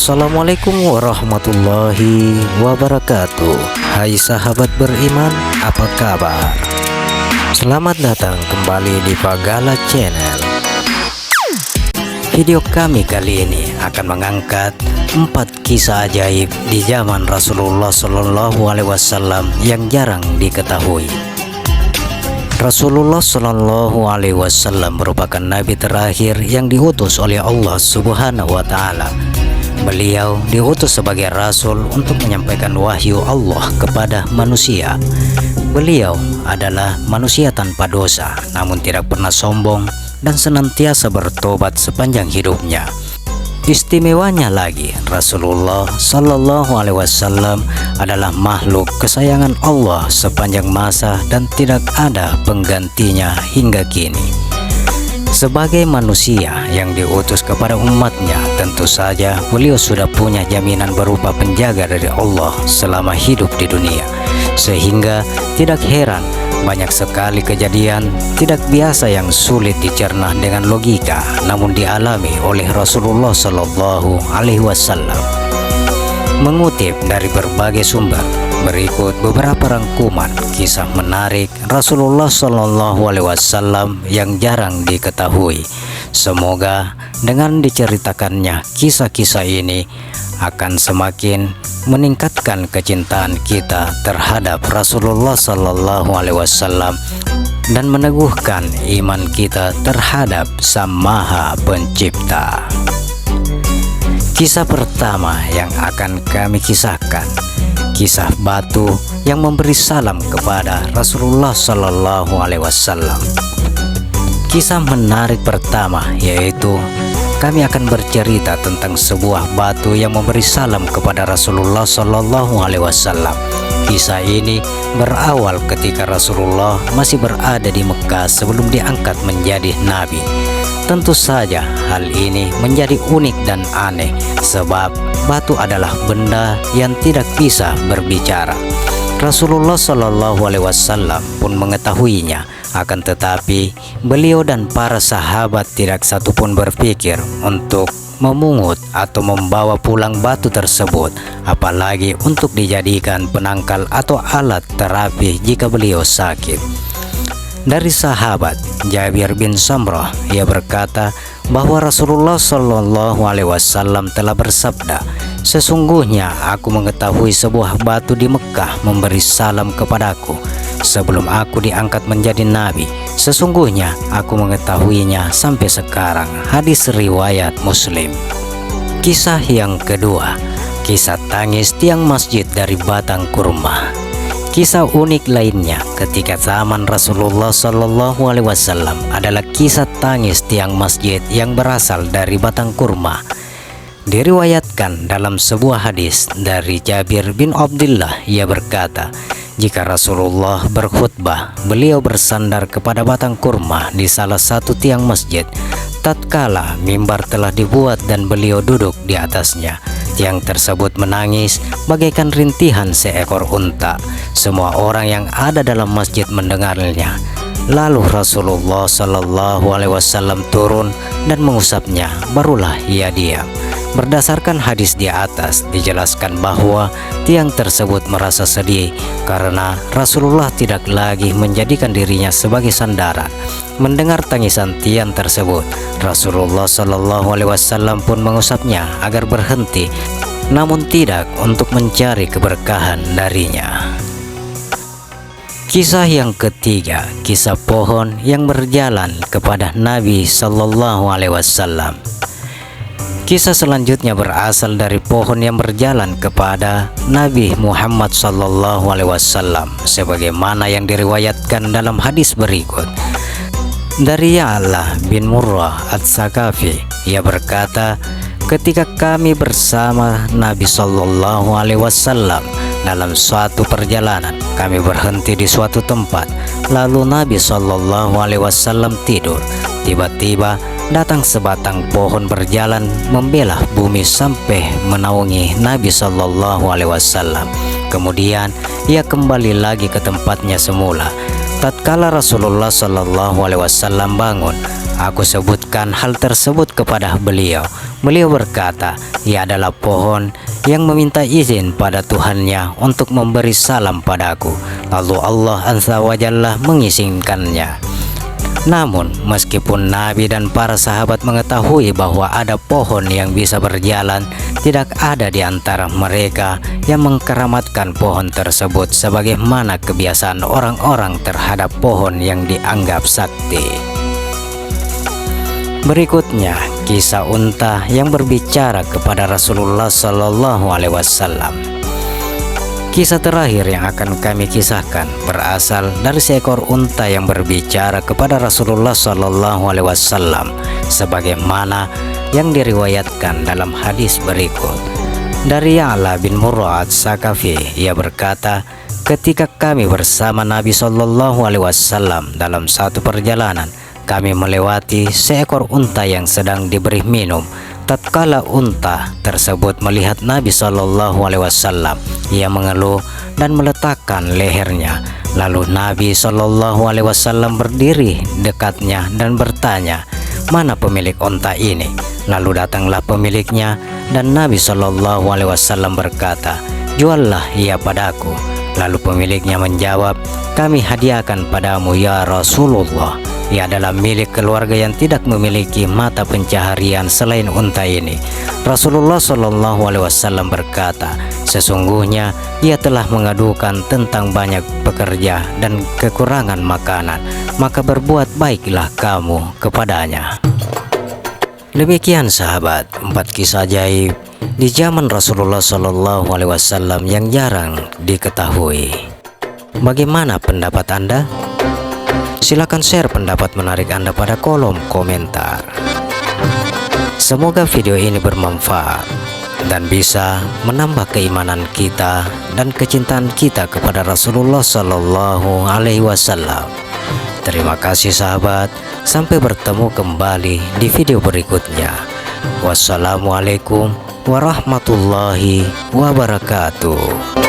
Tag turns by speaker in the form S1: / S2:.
S1: Assalamualaikum warahmatullahi wabarakatuh. Hai sahabat beriman, apa kabar? Selamat datang kembali di Pagala Channel. Video kami kali ini akan mengangkat 4 kisah ajaib di zaman Rasulullah Shallallahu Alaihi Wasallam yang jarang diketahui. Rasulullah Shallallahu Alaihi Wasallam merupakan nabi terakhir yang diutus oleh Allah Subhanahu wa Ta'ala. Beliau diutus sebagai rasul untuk menyampaikan wahyu Allah kepada manusia. Beliau adalah manusia tanpa dosa, namun tidak pernah sombong dan senantiasa bertobat sepanjang hidupnya. Istimewanya lagi, Rasulullah Shallallahu Alaihi Wasallam adalah makhluk kesayangan Allah sepanjang masa dan tidak ada penggantinya hingga kini. Sebagai manusia yang diutus kepada umatnya, tentu saja beliau sudah punya jaminan berupa penjaga dari Allah selama hidup di dunia. Sehingga tidak heran banyak sekali kejadian tidak biasa yang sulit dicerna dengan logika, namun dialami oleh Rasulullah Shallallahu Alaihi Wasallam. Mengutip dari berbagai sumber, berikut beberapa rangkuman kisah menarik Rasulullah Shallallahu Alaihi Wasallam yang jarang diketahui. Semoga dengan diceritakannya kisah-kisah ini akan semakin meningkatkan kecintaan kita terhadap Rasulullah Shallallahu Alaihi Wasallam dan meneguhkan iman kita terhadap Sang Maha Pencipta. Kisah pertama yang akan kami kisahkan, kisah batu yang memberi salam kepada Rasulullah Shallallahu Alaihi Wasallam. Kisah menarik pertama yaitu kami akan bercerita tentang sebuah batu yang memberi salam kepada Rasulullah Shallallahu Alaihi Wasallam. Kisah ini berawal ketika Rasulullah masih berada di Mekah sebelum diangkat menjadi nabi. Tentu saja hal ini menjadi unik dan aneh sebab batu adalah benda yang tidak bisa berbicara. Rasulullah Shallallahu Alaihi Wasallam pun mengetahuinya, akan tetapi beliau dan para sahabat tidak satupun berpikir untuk memungut atau membawa pulang batu tersebut, apalagi untuk dijadikan penangkal atau alat terapi jika beliau sakit. Dari sahabat Jabir bin Samrah, ia berkata bahwa Rasulullah Shallallahu Alaihi Wasallam telah bersabda, "Sesungguhnya aku mengetahui sebuah batu di Mekah memberi salam kepadaku sebelum aku diangkat menjadi nabi. Sesungguhnya aku mengetahuinya sampai sekarang." Hadis riwayat Muslim. Kisah yang kedua, kisah tangis tiang masjid dari batang kurma. Kisah unik lainnya ketika zaman Rasulullah Shallallahu Alaihi Wasallam adalah kisah tangis tiang masjid yang berasal dari batang kurma. Diriwayatkan dalam sebuah hadis dari Jabir bin Abdullah, ia berkata, jika Rasulullah berkhutbah, beliau bersandar kepada batang kurma di salah satu tiang masjid. Tatkala mimbar telah dibuat dan beliau duduk di atasnya, tiang tersebut menangis bagaikan rintihan seekor unta. Semua orang yang ada dalam masjid mendengarnya. Lalu Rasulullah Shallallahu Alaihi Wasallam turun dan mengusapnya, barulah ia diam. Berdasarkan hadis di atas dijelaskan bahwa tiang tersebut merasa sedih karena Rasulullah tidak lagi menjadikan dirinya sebagai sandaran. Mendengar tangisan tiang tersebut, Rasulullah Shallallahu Alaihi Wasallam pun mengusapnya agar berhenti, namun tidak untuk mencari keberkahan darinya. Kisah yang ketiga, kisah pohon yang berjalan kepada Nabi Shallallahu Alaihi Wasallam. Kisah selanjutnya berasal dari pohon yang berjalan kepada Nabi Muhammad Sallallahu Alaihi Wasallam, sebagaimana yang diriwayatkan dalam hadis berikut. Dari Ya'la bin Murrah Ats-Tsaqafi, ia berkata, ketika kami bersama Nabi Sallallahu Alaihi Wasallam dalam suatu perjalanan, kami berhenti di suatu tempat. Lalu Nabi Sallallahu Alaihi Wasallam tidur. Tiba-tiba datang sebatang pohon berjalan membelah bumi sampai menaungi Nabi Shallallahu Alaihi Wasallam. Kemudian ia kembali lagi ke tempatnya semula. Tatkala Rasulullah Shallallahu Alaihi Wasallam bangun, Aku sebutkan hal tersebut kepada beliau. Beliau berkata, ia adalah pohon yang meminta izin pada Tuhannya untuk memberi salam padaku. Lalu Allah Azza wa Jalla mengizinkannya. Namun, meskipun Nabi dan para sahabat mengetahui bahwa ada pohon yang bisa berjalan, tidak ada di antara mereka yang mengkeramatkan pohon tersebut sebagaimana kebiasaan orang-orang terhadap pohon yang dianggap sakti. Berikutnya, kisah unta yang berbicara kepada Rasulullah Shallallahu Alaihi Wasallam. Kisah terakhir yang akan kami kisahkan berasal dari seekor unta yang berbicara kepada Rasulullah Shallallahu Alaihi Wasallam, sebagaimana yang diriwayatkan dalam hadis berikut. Dari Ya'la bin Murrah Sakafi, ia berkata, ketika kami bersama Nabi Shallallahu Alaihi Wasallam dalam satu perjalanan, kami melewati seekor unta yang sedang diberi minum. Tatkala unta tersebut melihat Nabi Shallallahu Alaihi Wasallam, ia mengeluh dan meletakkan lehernya. Lalu Nabi Shallallahu Alaihi Wasallam berdiri dekatnya dan bertanya, mana pemilik unta ini? Lalu datanglah pemiliknya dan Nabi Shallallahu Alaihi Wasallam berkata, juallah ia padaku. Lalu pemiliknya menjawab, kami hadiahkan padamu ya Rasulullah. Ia adalah milik keluarga yang tidak memiliki mata pencaharian selain unta ini. Rasulullah Shallallahu Alaihi Wasallam berkata, sesungguhnya ia telah mengadukan tentang banyak pekerja dan kekurangan makanan, maka berbuat baiklah kamu kepadanya. Demikian sahabat, 4 kisah ajaib di zaman Rasulullah Shallallahu Alaihi Wasallam yang jarang diketahui. Bagaimana pendapat Anda? Silakan share pendapat menarik Anda pada kolom komentar. Semoga video ini bermanfaat dan bisa menambah keimanan kita dan kecintaan kita kepada Rasulullah Shallallahu Alaihi Wasallam. Terima kasih sahabat, sampai bertemu kembali di video berikutnya. Wassalamualaikum warahmatullahi wabarakatuh.